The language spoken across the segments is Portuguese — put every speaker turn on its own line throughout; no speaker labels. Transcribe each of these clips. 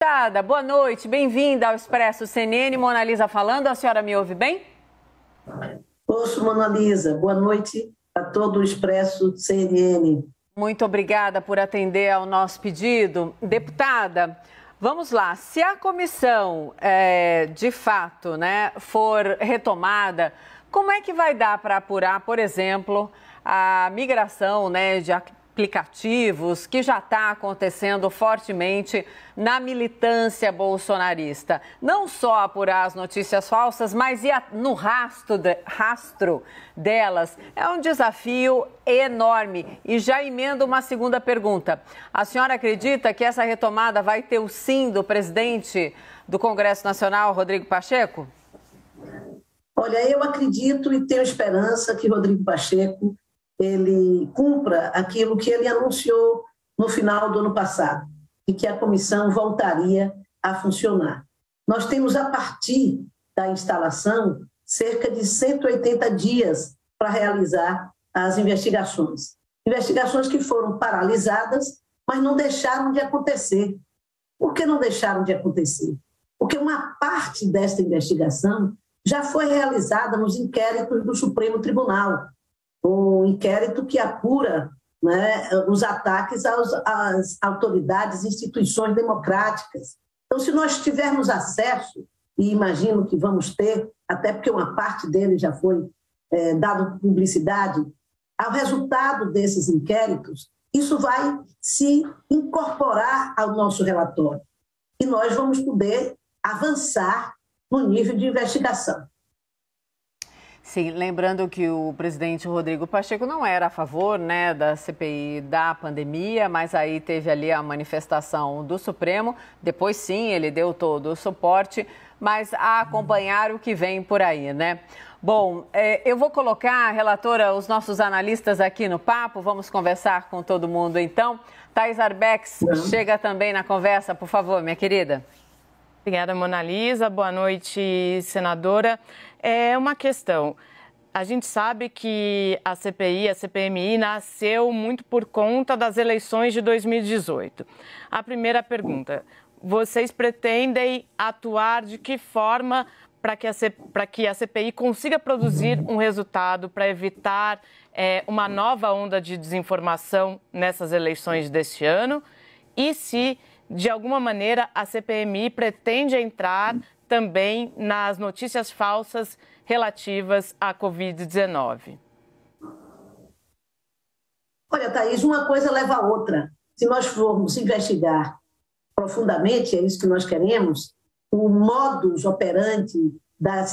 Deputada, boa noite, bem-vinda ao Expresso CNN. Mona Lisa falando, a senhora me ouve bem?
Ouço, Mona Lisa. Boa noite a todo o Expresso CNN.
Muito obrigada por atender ao nosso pedido. Deputada, vamos lá. Se a comissão, de fato, for retomada, como é que vai dar para apurar, por exemplo, a migração de aplicativos que já está acontecendo fortemente na militância bolsonarista? Não só apurar as notícias falsas, mas ir no rastro delas. É um desafio enorme. E já emendo uma segunda pergunta. A senhora acredita que essa retomada vai ter o sim do presidente do Congresso Nacional, Rodrigo Pacheco?
Olha, eu acredito e tenho esperança que Rodrigo Pacheco ele cumpra aquilo que ele anunciou no final do ano passado, e que a comissão voltaria a funcionar. Nós temos, a partir da instalação, cerca de 180 dias para realizar as investigações. Investigações que foram paralisadas, mas não deixaram de acontecer. Por que não deixaram de acontecer? Porque uma parte desta investigação já foi realizada nos inquéritos do Supremo Tribunal, um inquérito que apura os ataques às autoridades e instituições democráticas. Então, se nós tivermos acesso, e imagino que vamos ter, até porque uma parte dele já foi dado publicidade, ao resultado desses inquéritos, isso vai se incorporar ao nosso relatório. E nós vamos poder avançar no nível de investigação.
Sim, lembrando que o presidente Rodrigo Pacheco não era a favor da CPI da pandemia, mas aí teve ali a manifestação do Supremo. Depois, sim, ele deu todo o suporte, mas a acompanhar o que vem por aí, Bom, eu vou colocar, relatora, os nossos analistas aqui no papo. Vamos conversar com todo mundo, então. Thais Arbex, chega também na conversa, por favor, minha querida.
Obrigada, Mona Lisa. Boa noite, senadora. É uma questão. A gente sabe que a CPI, a CPMI, nasceu muito por conta das eleições de 2018. A primeira pergunta, vocês pretendem atuar de que forma para que a CPI consiga produzir um resultado para evitar uma nova onda de desinformação nessas eleições deste ano? E se, de alguma maneira, a CPMI pretende entrar também nas notícias falsas relativas à Covid-19?
Olha, Thaís, uma coisa leva a outra. Se nós formos investigar profundamente, é isso que nós queremos, o modus operandi da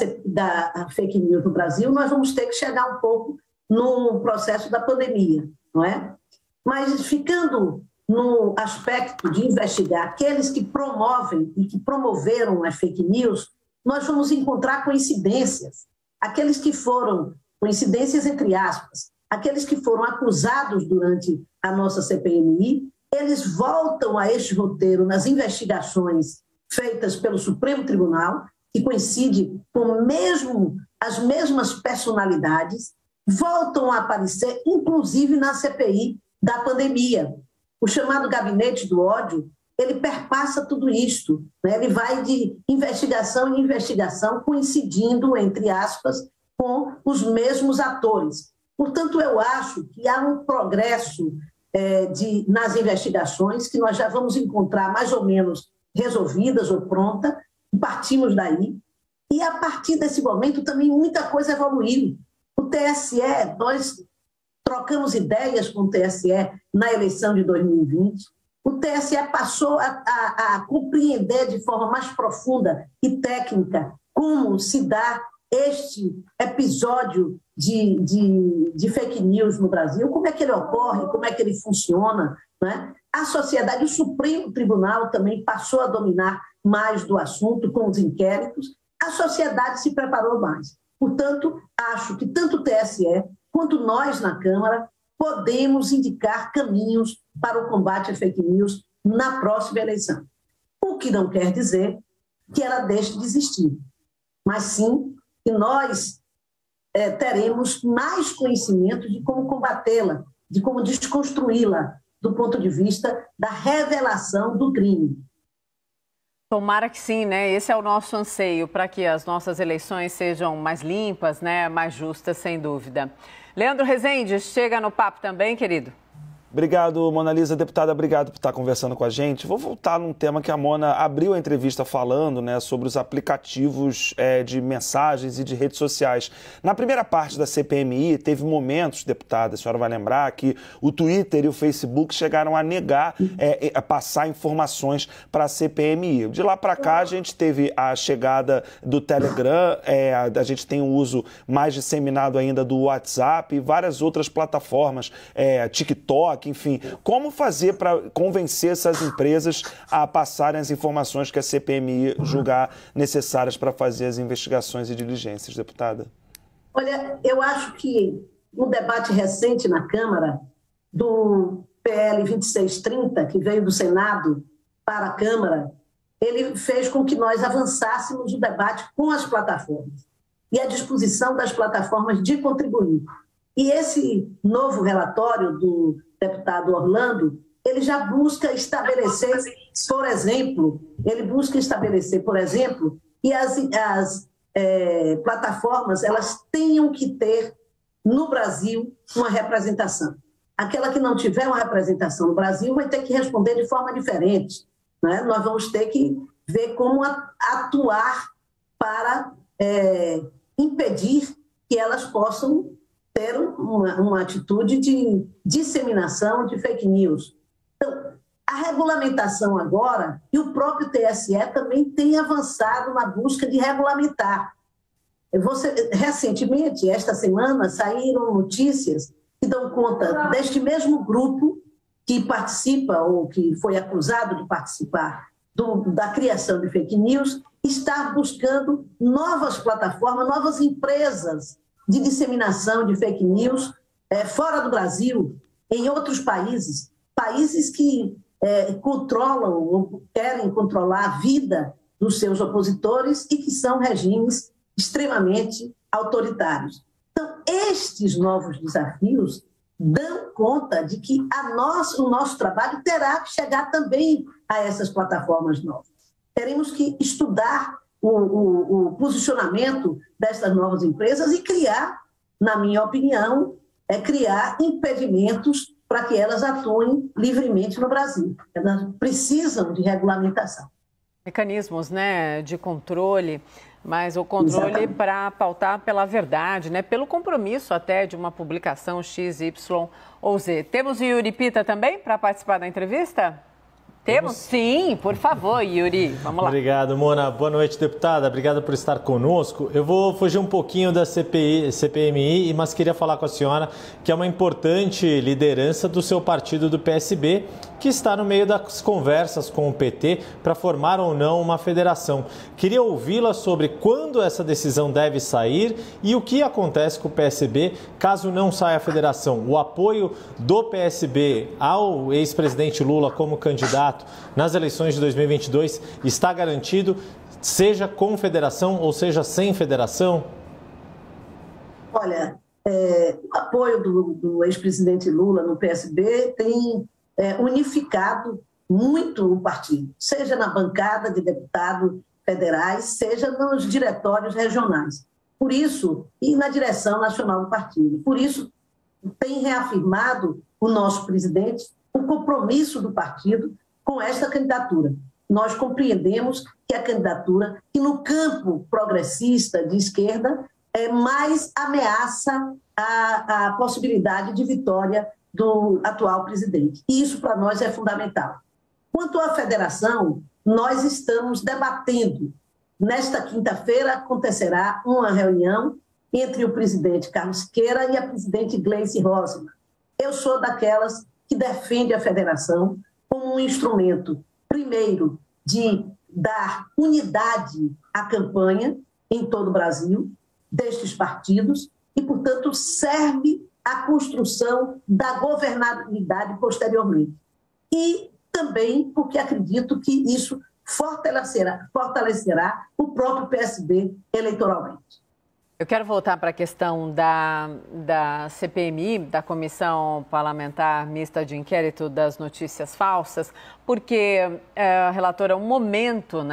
fake news no Brasil, nós vamos ter que chegar um pouco no processo da pandemia, não é? Mas ficando no aspecto de investigar aqueles que promovem e que promoveram as fake news, nós vamos encontrar coincidências. Aqueles que foram, coincidências entre aspas, aqueles que foram acusados durante a nossa CPMI, eles voltam a este roteiro nas investigações feitas pelo Supremo Tribunal, que coincide com as mesmas personalidades, voltam a aparecer, inclusive na CPI da pandemia. O chamado gabinete do ódio, ele perpassa tudo isto, Ele vai de investigação em investigação, coincidindo, entre aspas, com os mesmos atores. Portanto, eu acho que há um progresso nas investigações que nós já vamos encontrar mais ou menos resolvidas ou pronta, e partimos daí. E a partir desse momento também muita coisa evoluiu. O TSE, nós trocamos ideias com o TSE na eleição de 2020. O TSE passou a compreender de forma mais profunda e técnica como se dá este episódio de fake news no Brasil, como é que ele ocorre, como é que ele funciona, A sociedade, o Supremo Tribunal também passou a dominar mais do assunto com os inquéritos, a sociedade se preparou mais. Portanto, acho que tanto o TSE quanto nós na Câmara podemos indicar caminhos para o combate à fake news na próxima eleição. O que não quer dizer que ela deixe de existir, mas sim que nós teremos mais conhecimento de como combatê-la, de como desconstruí-la do ponto de vista da revelação do crime.
Tomara que sim, né? Esse é o nosso anseio, para que as nossas eleições sejam mais limpas, né? Mais justas, sem dúvida. Leandro Rezende, chega no papo também, querido.
Obrigado, Mona Lisa. Deputada, obrigado por estar conversando com a gente. Vou voltar num tema que a Mona abriu a entrevista falando, né, sobre os aplicativos de mensagens e de redes sociais. Na primeira parte da CPMI, teve momentos, deputada, a senhora vai lembrar, que o Twitter e o Facebook chegaram a negar a passar informações para a CPMI. De lá para cá, a gente teve a chegada do Telegram, a gente tem o uso mais disseminado ainda do WhatsApp e várias outras plataformas, TikTok, enfim, como fazer para convencer essas empresas a passarem as informações que a CPMI julgar necessárias para fazer as investigações e diligências, deputada?
Olha, eu acho que no debate recente na Câmara do PL 2630, que veio do Senado para a Câmara, ele fez com que nós avançássemos o debate com as plataformas e a disposição das plataformas de contribuir. E esse novo relatório do deputado Orlando, ele já busca estabelecer, por exemplo, que as plataformas elas tenham que ter no Brasil uma representação. Aquela que não tiver uma representação no Brasil vai ter que responder de forma diferente, né? Nós vamos ter que ver como atuar para impedir que elas possam ter uma atitude de disseminação de fake news. Então, a regulamentação agora, e o próprio TSE também tem avançado na busca de regulamentar. Recentemente, esta semana, saíram notícias que dão conta deste mesmo grupo que participa, ou que foi acusado de participar da criação de fake news, estar buscando novas plataformas, novas empresas de disseminação de fake news fora do Brasil, em outros países que controlam ou querem controlar a vida dos seus opositores e que são regimes extremamente autoritários. Então, estes novos desafios dão conta de que o nosso trabalho terá que chegar também a essas plataformas novas. Teremos que estudar o posicionamento dessas novas empresas e criar, na minha opinião, criar impedimentos para que elas atuem livremente no Brasil. Elas precisam de regulamentação.
Mecanismos, né, de controle, mas o controle para pautar pela verdade, né, pelo compromisso até de uma publicação X, Y ou Z. Temos o Yuri Pita também para participar da entrevista? Temos? Sim, por favor, Yuri. Vamos lá.
Obrigado, Mona. Boa noite, deputada. Obrigado por estar conosco. Eu vou fugir um pouquinho da CPMI, mas queria falar com a senhora que é uma importante liderança do seu partido, do PSB, que está no meio das conversas com o PT para formar ou não uma federação. Queria ouvi-la sobre quando essa decisão deve sair e o que acontece com o PSB caso não saia a federação. O apoio do PSB ao ex-presidente Lula como candidato nas eleições de 2022 está garantido, seja com federação ou seja sem federação?
Olha, o apoio do ex-presidente Lula no PSB tem unificado muito o partido, seja na bancada de deputados federais, seja nos diretórios regionais. Por isso, e na direção nacional do partido. Por isso, tem reafirmado o nosso presidente o compromisso do partido com esta candidatura. Nós compreendemos que a candidatura, que no campo progressista de esquerda, mais ameaça a possibilidade de vitória do atual presidente. E isso para nós é fundamental. Quanto à federação, nós estamos debatendo. Nesta quinta-feira acontecerá uma reunião entre o presidente Carlos Siqueira e a presidente Gleice Hossmann. Eu sou daquelas que defende a federação como um instrumento, primeiro, de dar unidade à campanha em todo o Brasil, destes partidos, e, portanto, serve à construção da governabilidade posteriormente. E também porque acredito que isso fortalecerá o próprio PSB eleitoralmente.
Eu quero voltar para a questão da CPMI, da Comissão Parlamentar Mista de Inquérito das Notícias Falsas, porque, relatora, um momento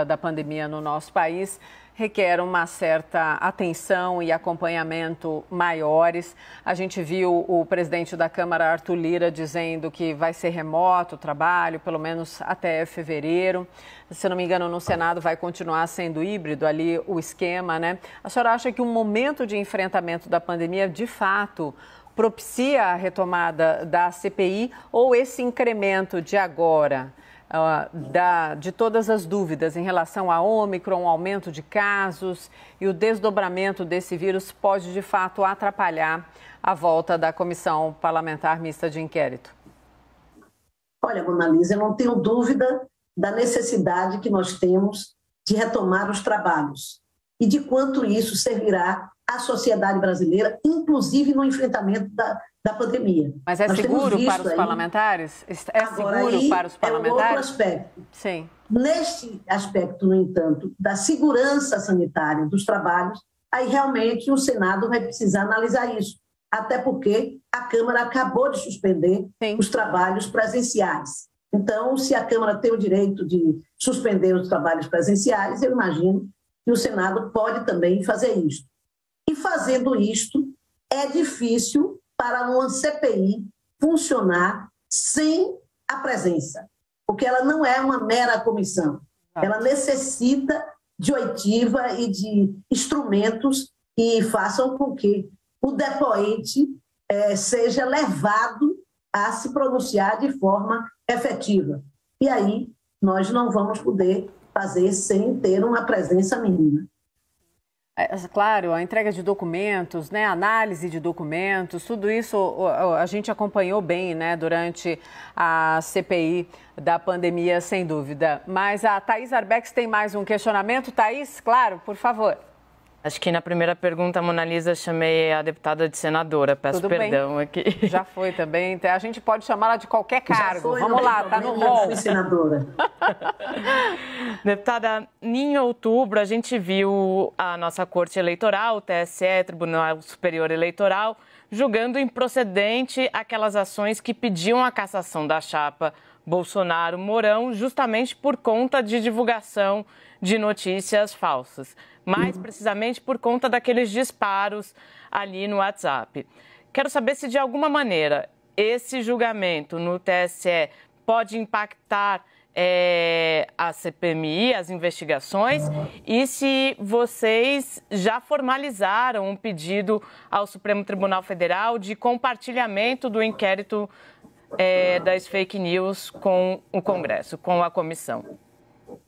da pandemia no nosso país requer uma certa atenção e acompanhamento maiores. A gente viu o presidente da Câmara, Arthur Lira, dizendo que vai ser remoto o trabalho, pelo menos até fevereiro. Se não me engano, no Senado vai continuar sendo híbrido ali o esquema, né? A senhora acha que um momento de enfrentamento da pandemia, de fato, propicia a retomada da CPI ou esse incremento de agora? De todas as dúvidas em relação a Ômicron, o aumento de casos e o desdobramento desse vírus pode, de fato, atrapalhar a volta da Comissão Parlamentar Mista de Inquérito?
Olha, Monalisa, eu não tenho dúvida da necessidade que nós temos de retomar os trabalhos e de quanto isso servirá à sociedade brasileira, inclusive no enfrentamento da pandemia.
Mas é seguro para os parlamentares? É seguro para os parlamentares? É um outro
aspecto.
Sim.
Neste aspecto, no entanto, da segurança sanitária dos trabalhos, aí realmente o Senado vai precisar analisar isso, até porque a Câmara acabou de suspender os trabalhos presenciais. Então, se a Câmara tem o direito de suspender os trabalhos presenciais, eu imagino que o Senado pode também fazer isso. E fazendo isto, é difícil para uma CPI funcionar sem a presença, porque ela não é uma mera comissão. Ela necessita de oitiva e de instrumentos que façam com que o depoente seja levado a se pronunciar de forma efetiva. E aí nós não vamos poder fazer sem ter uma presença mínima.
Claro, a entrega de documentos, né, a análise de documentos, tudo isso a gente acompanhou bem, né, durante a CPI da pandemia, sem dúvida. Mas a Thaís Arbex tem mais um questionamento. Thaís, claro, por favor.
Acho que na primeira pergunta, Monalisa, chamei a deputada de senadora, peço perdão aqui.
Já foi também, a gente pode chamá-la de qualquer cargo.
Foi,
vamos lá, tá no rol.
Senadora.
Deputada, em outubro a gente viu a nossa Corte Eleitoral, o TSE, Tribunal Superior Eleitoral, julgando improcedente aquelas ações que pediam a cassação da chapa Bolsonaro-Mourão, justamente por conta de divulgação de notícias falsas. Mais precisamente por conta daqueles disparos ali no WhatsApp. Quero saber se, de alguma maneira, esse julgamento no TSE pode impactar a CPMI, as investigações, e se vocês já formalizaram um pedido ao Supremo Tribunal Federal de compartilhamento do inquérito das fake news com o Congresso, com a comissão.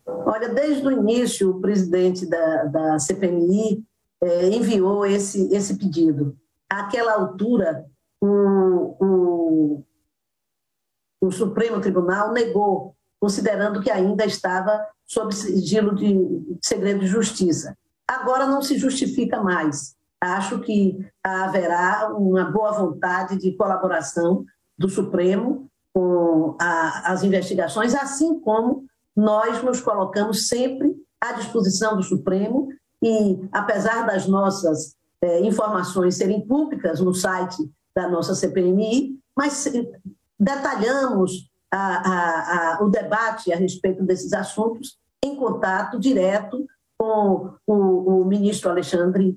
Olha, desde o início, o presidente da CPMI enviou esse pedido. Àquela altura, o Supremo Tribunal negou, considerando que ainda estava sob sigilo de segredo de justiça. Agora não se justifica mais. Acho que haverá uma boa vontade de colaboração do Supremo com as investigações, assim como nós nos colocamos sempre à disposição do Supremo e, apesar das nossas informações serem públicas no site da nossa CPMI, mas detalhamos o debate a respeito desses assuntos em contato direto com o ministro Alexandre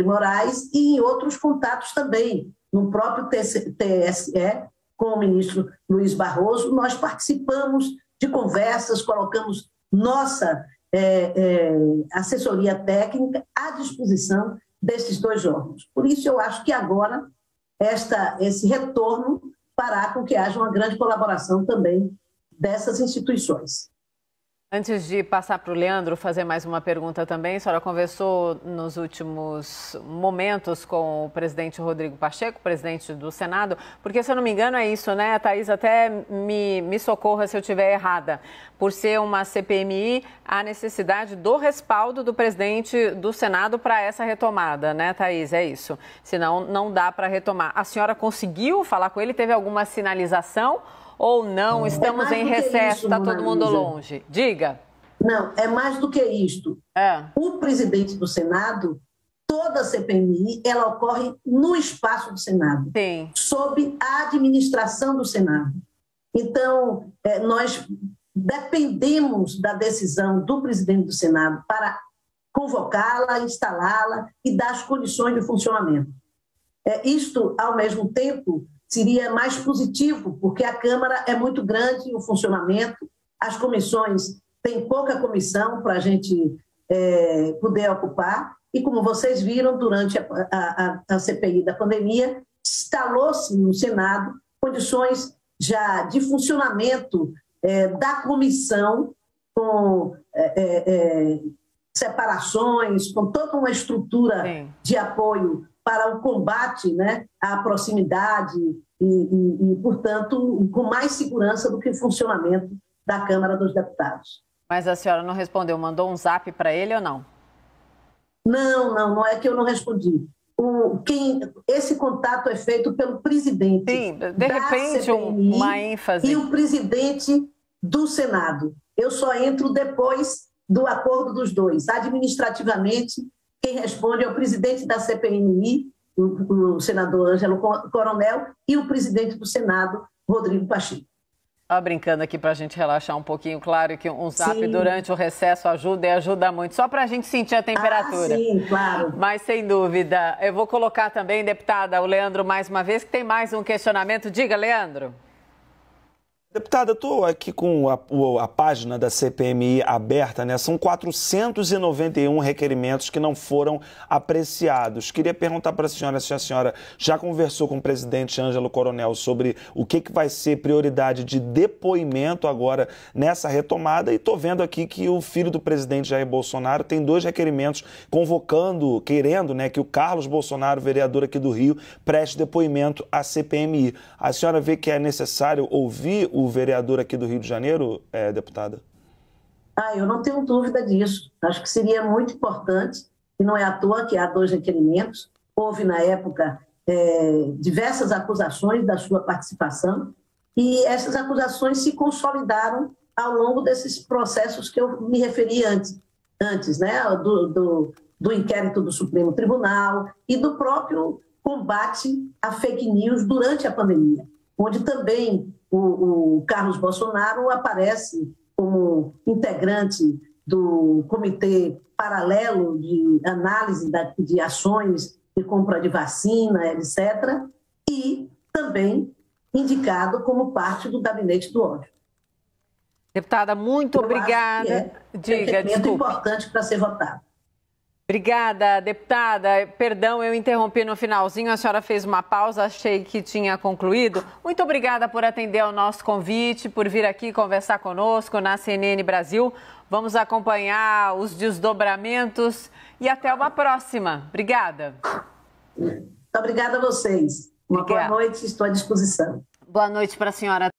Moraes e em outros contatos também, no próprio TSE, com o ministro Luiz Barroso. Nós participamos de conversas, colocamos nossa assessoria técnica à disposição desses dois órgãos. Por isso, eu acho que agora esse retorno fará com que haja uma grande colaboração também dessas instituições.
Antes de passar para o Leandro fazer mais uma pergunta também, a senhora conversou nos últimos momentos com o presidente Rodrigo Pacheco, presidente do Senado, porque, se eu não me engano, é isso, né, Thaís? Até me socorra se eu estiver errada. Por ser uma CPMI, há necessidade do respaldo do presidente do Senado para essa retomada, né, Thaís? É isso. Senão, não dá para retomar. A senhora conseguiu falar com ele? Teve alguma sinalização? Ou não, estamos em recesso, está todo mundo longe? Diga.
Não, é mais do que isto. O presidente do Senado, toda a CPMI, ela ocorre no espaço do Senado,
Sim.
sob a administração do Senado. Então, nós dependemos da decisão do presidente do Senado para convocá-la, instalá-la e dar as condições de funcionamento. Isto, ao mesmo tempo, seria mais positivo, porque a Câmara é muito grande, o funcionamento, as comissões, tem pouca comissão para a gente poder ocupar, e como vocês viram, durante a CPI da pandemia, instalou-se no Senado condições já de funcionamento da comissão, com separações, com toda uma estrutura Sim. de apoio para o combate, né, à proximidade e, portanto, com mais segurança do que o funcionamento da Câmara dos Deputados.
Mas a senhora não respondeu, mandou um zap para ele ou não?
Não é que eu não respondi. Esse contato é feito pelo presidente.
Sim, de repente
CPMI
uma ênfase.
E o presidente do Senado. Eu só entro depois do acordo dos dois. Administrativamente, quem responde é o presidente da CPMI, o senador Ângelo Coronel, e o presidente do Senado, Rodrigo Pacheco.
Brincando aqui para a gente relaxar um pouquinho, claro que um zap
Sim.
durante o recesso ajuda e ajuda muito, só para a gente sentir a temperatura.
Sim, claro.
Mas sem dúvida, eu vou colocar também, deputada, o Leandro mais uma vez, que tem mais um questionamento. Diga, Leandro.
Deputada, eu estou aqui com a página da CPMI aberta, né? São 491 requerimentos que não foram apreciados. Queria perguntar para a senhora se a senhora já conversou com o presidente Ângelo Coronel sobre o que vai ser prioridade de depoimento agora nessa retomada. E estou vendo aqui que o filho do presidente Jair Bolsonaro tem 2 requerimentos convocando, querendo, né, que o Carlos Bolsonaro, vereador aqui do Rio, preste depoimento à CPMI. A senhora vê que é necessário ouvir o vereador aqui do Rio de Janeiro, deputada?
Eu não tenho dúvida disso. Acho que seria muito importante, e não é à toa que há 2 requerimentos. Houve, na época, diversas acusações da sua participação, e essas acusações se consolidaram ao longo desses processos que eu me referi antes, né? do inquérito do Supremo Tribunal e do próprio combate à fake news durante a pandemia, onde também o Carlos Bolsonaro aparece como integrante do Comitê Paralelo de Análise de Ações de Compra de Vacina, etc., e também indicado como parte do Gabinete do Ódio.
Deputada, muito obrigada.
Diga, desculpa. Importante para ser votado.
Obrigada, deputada. Perdão, eu interrompi no finalzinho, a senhora fez uma pausa, achei que tinha concluído. Muito obrigada por atender ao nosso convite, por vir aqui conversar conosco na CNN Brasil. Vamos acompanhar os desdobramentos e até uma próxima. Obrigada.
Obrigada a vocês. Uma boa noite, estou à disposição.
Boa noite para a senhora.